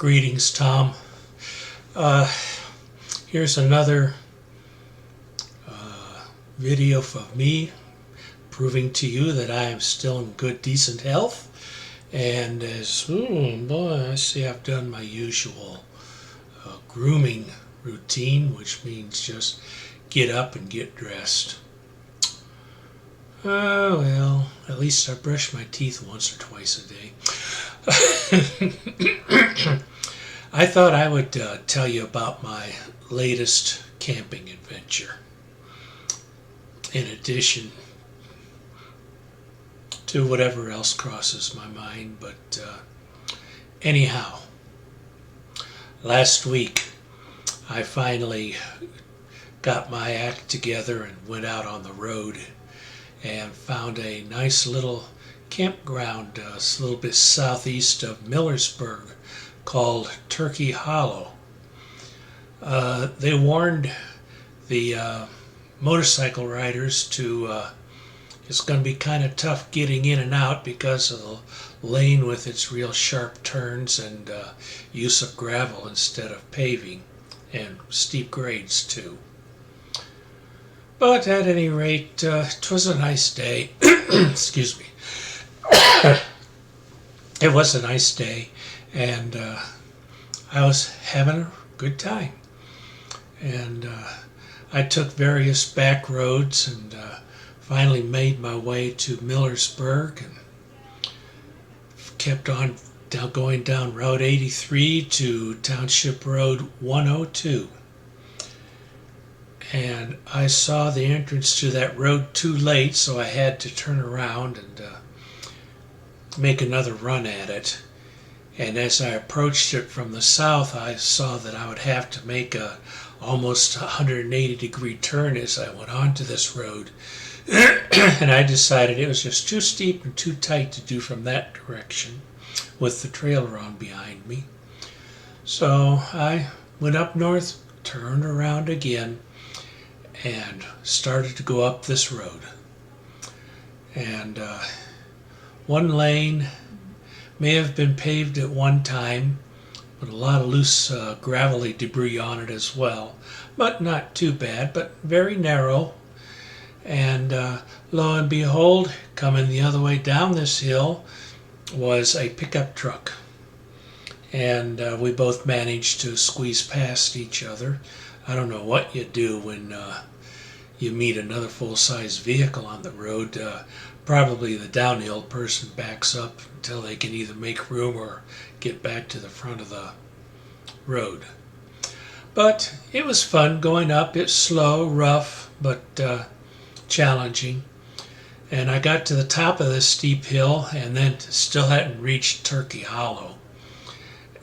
Greetings, Tom. Uh, Here's another video of me proving to you that I am still in good, decent health. And as, boy, I see I've done my usual grooming routine, which means just get up and get dressed. Well, at least I brush my teeth once or twice a day. I thought I would tell you about my latest camping adventure, in addition to whatever else crosses my mind. But anyhow, last week I finally got my act together and went out on the road and found a nice little campground a little bit southeast of Millersburg called Turkey Hollow. They warned the motorcycle riders it's going to be kind of tough getting in and out because of the lane with its real sharp turns and use of gravel instead of paving, and steep grades too. But at any rate, it was a nice day. Excuse me. It was a nice day, and I was having a good time. And I took various back roads and finally made my way to Millersburg and kept on going down Route 83 to Township Road 102. And I saw the entrance to that road too late, so I had to turn around and make another run at it. And as I approached it from the south, I saw that I would have to make a almost 180-degree turn as I went onto this road. And I decided it was just too steep and too tight to do from that direction with the trailer on behind me. So I went up north, turned around again, and started to go up this road. And one lane may have been paved at one time, with a lot of loose gravelly debris on it as well, but not too bad, but very narrow. And lo and behold, coming the other way down this hill was a pickup truck. And we both managed to squeeze past each other. I don't know what you do when you meet another full-size vehicle on the road. Probably the downhill person backs up until they can either make room or get back to the front of the road. But it was fun going up. It's slow, rough, but challenging. And I got to the top of this steep hill and then still hadn't reached Turkey Hollow.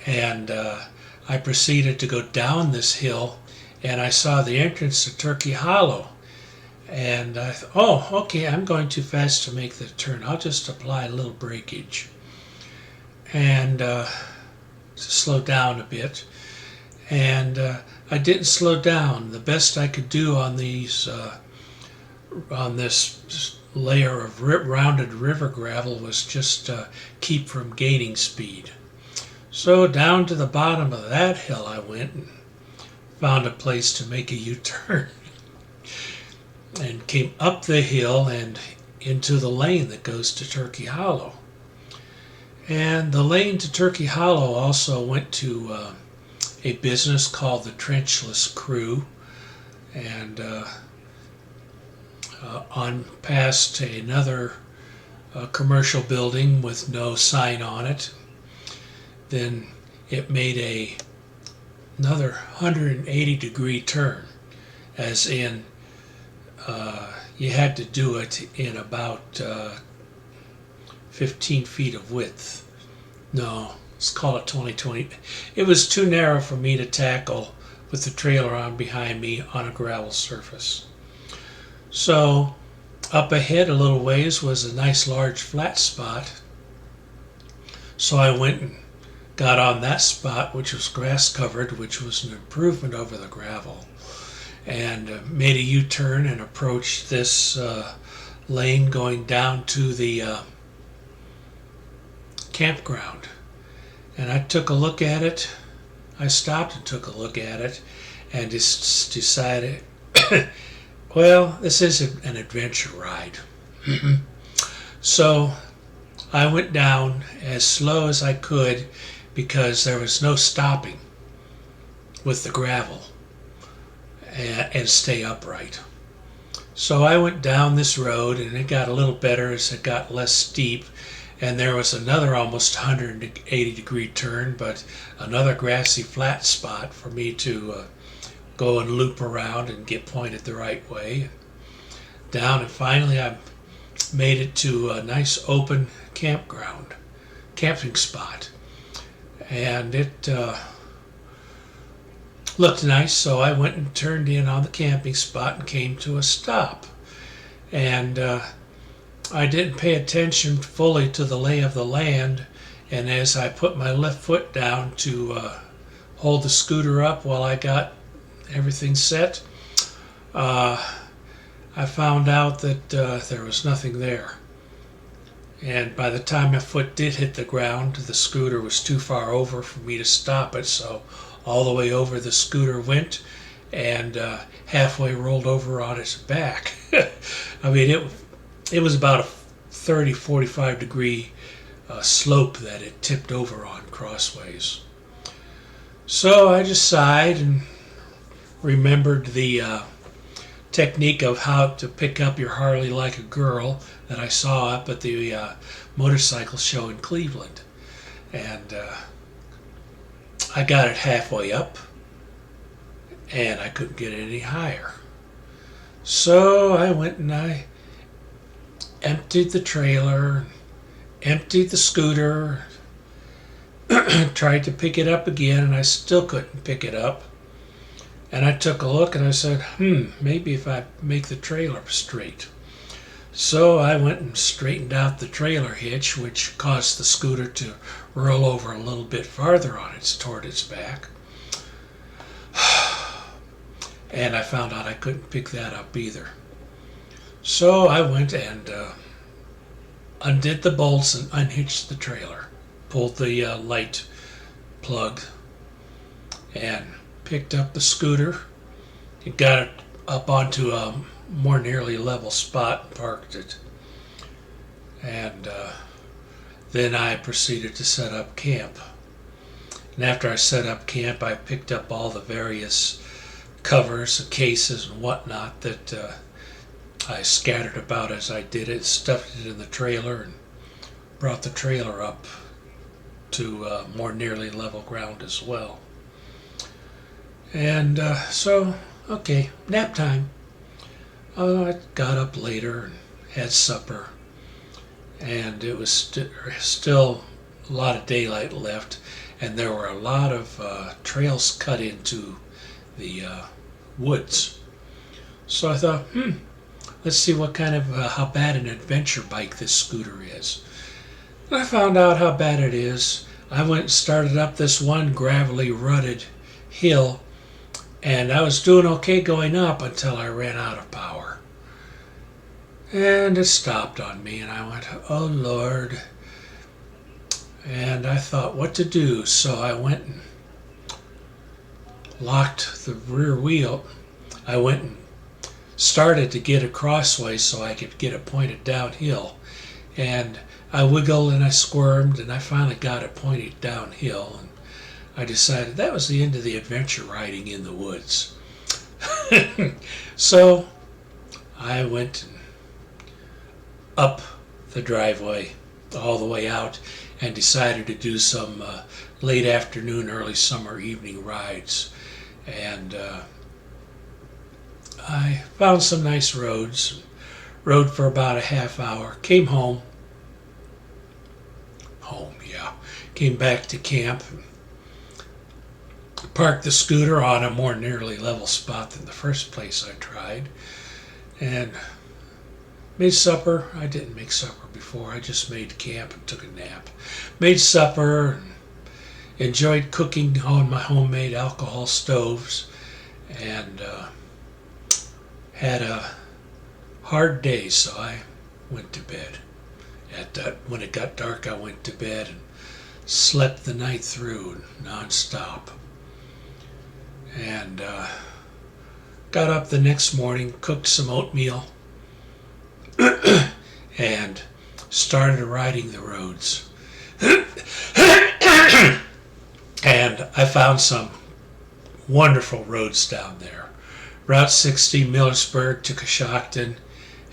And I proceeded to go down this hill, and I saw the entrance to Turkey Hollow. And I thought, oh, okay, I'm going too fast to make the turn. I'll just apply a little brakeage and to slow down a bit. And I didn't slow down. The best I could do on these on this layer of rounded river gravel was just keep from gaining speed. So down to the bottom of that hill I went and found a place to make a U-turn. And came up the hill and into the lane that goes to Turkey Hollow. And the lane to Turkey Hollow also went to a business called the Trenchless Crew, and on past another commercial building with no sign on it. Then it made another 180-degree turn, as in you had to do it in about 15 feet of width. No, let's call it 20. It was too narrow for me to tackle with the trailer on behind me on a gravel surface. So up ahead a little ways was a nice large flat spot. So I went and got on that spot, which was grass covered, which was an improvement over the gravel, and made a U-turn and approached this lane going down to the campground. And I took a look at it. I stopped and took a look at it and just decided, well, this isn't an adventure ride. So I went down as slow as I could because there was no stopping with the gravel and stay upright. So I went down this road, and it got a little better as it got less steep, and there was another almost 180-degree turn, but another grassy flat spot for me to go and loop around and get pointed the right way. Down, and finally I made it to a nice open camping spot, and it looked nice, so I went and turned in on the camping spot and came to a stop. And I didn't pay attention fully to the lay of the land, and as I put my left foot down to hold the scooter up while I got everything set, I found out that there was nothing there. And by the time my foot did hit the ground, the scooter was too far over for me to stop it, so all the way over the scooter went, and halfway rolled over on its back. I mean, it was about a 30-45 degree slope that it tipped over on crossways. So I just sighed and remembered the technique of how to pick up your Harley like a girl that I saw up at the motorcycle show in Cleveland. And I got it halfway up, and I couldn't get it any higher. So I went and I emptied the trailer, emptied the scooter, tried to pick it up again, and I still couldn't pick it up. And I took a look and I said, maybe if I make the trailer straight. So I went and straightened out the trailer hitch, which caused the scooter to roll over a little bit farther toward its back. And I found out I couldn't pick that up either. So I went and undid the bolts and unhitched the trailer, pulled the light plug, and picked up the scooter and got it up onto a more nearly level spot and parked it. And then I proceeded to set up camp. And after I set up camp, I picked up all the various covers and cases and whatnot that I scattered about as I did it, stuffed it in the trailer, and brought the trailer up to more nearly level ground as well. And so, okay, nap time. I got up later and had supper, and it was still a lot of daylight left, and there were a lot of trails cut into the woods. So I thought, let's see what kind of, how bad an adventure bike this scooter is. And I found out how bad it is. I went and started up this one gravelly, rutted hill, and I was doing okay going up until I ran out of power. And it stopped on me, and I went, oh Lord. And I thought what to do, so I went and locked the rear wheel. I went and started to get a crossway so I could get it pointed downhill. And I wiggled and I squirmed, and I finally got it pointed downhill. And I decided that was the end of the adventure riding in the woods. So I went up the driveway all the way out and decided to do some late afternoon, early summer evening rides. And I found some nice roads, rode for about a half hour, came home, came back to camp, parked the scooter on a more nearly level spot than the first place I tried, and made supper. I didn't make supper before. I just made camp and took a nap. Made supper and enjoyed cooking on my homemade alcohol stoves, and had a hard day, so I went to bed. When it got dark, I went to bed and slept the night through nonstop. And got up the next morning, cooked some oatmeal, and started riding the roads. And I found some wonderful roads down there. Route 60, Millersburg to Coshocton,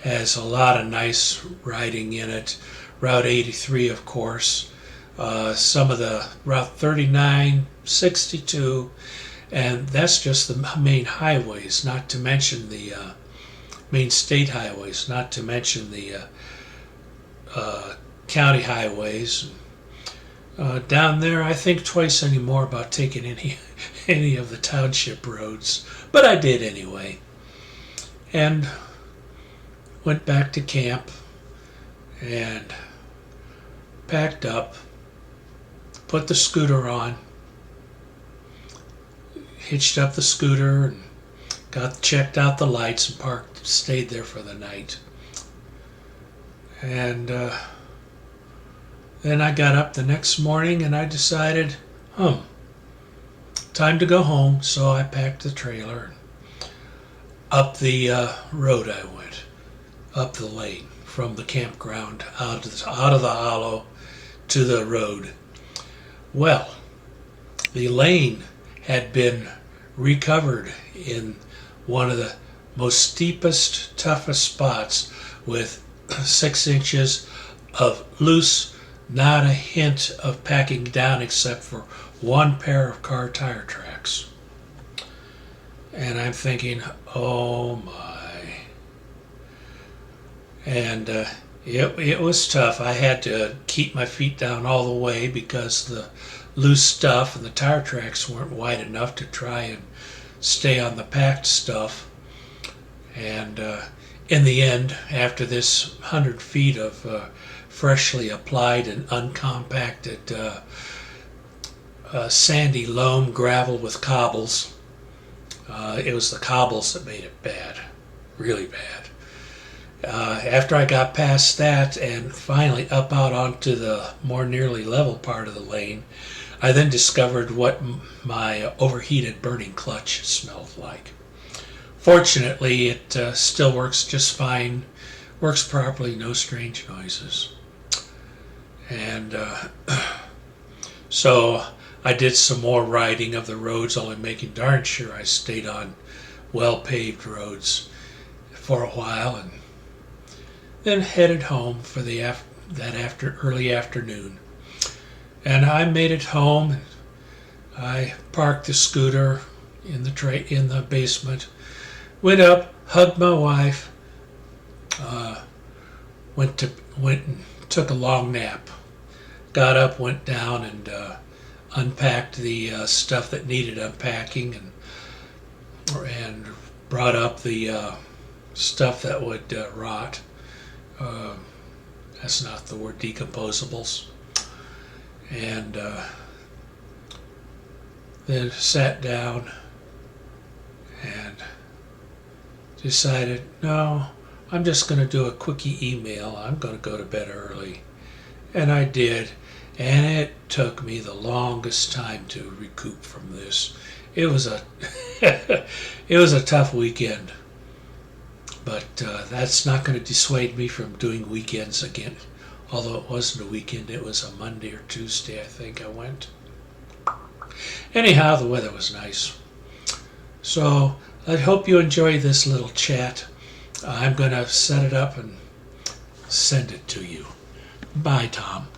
has a lot of nice riding in it. Route 83, of course. Some of the Route 39, 62, and that's just the main highways, not to mention the main state highways, not to mention the county highways. Down there, I think twice anymore about taking any of the township roads, but I did anyway. And went back to camp and packed up, put the scooter on, hitched up the scooter, and checked out the lights and stayed there for the night. And then I got up the next morning and I decided, time to go home. So I packed the trailer. Up the road I went, up the lane from the campground out of the hollow to the road. Well, the lane had been recovered in one of the most steepest, toughest spots with 6 inches of loose, not a hint of packing down except for one pair of car tire tracks. And I'm thinking, oh my. And it was tough. I had to keep my feet down all the way because the loose stuff and the tire tracks weren't wide enough to try and stay on the packed stuff. And in the end, after this 100 feet of freshly applied and uncompacted sandy loam gravel with cobbles, it was the cobbles that made it bad, really bad. After I got past that and finally up out onto the more nearly level part of the lane, I then discovered what my overheated burning clutch smelled like. Fortunately, it still works just fine, works properly, no strange noises. And so I did some more riding of the roads, only making darn sure I stayed on well-paved roads for a while, and then headed home for early afternoon. And I made it home. I parked the scooter in the basement, went up, hugged my wife, went and took a long nap. Got up, went down, and unpacked the stuff that needed unpacking, and brought up the stuff that would rot. That's not the word, decomposables. And then sat down and decided, no, I'm just going to do a quickie email. I'm going to go to bed early. And I did, and it took me the longest time to recoup from this. It was a it was a tough weekend, but that's not going to dissuade me from doing weekends again. Although it wasn't a weekend, it was a Monday or Tuesday, I think I went. Anyhow, the weather was nice. So I hope you enjoy this little chat. I'm going to set it up and send it to you. Bye, Tom.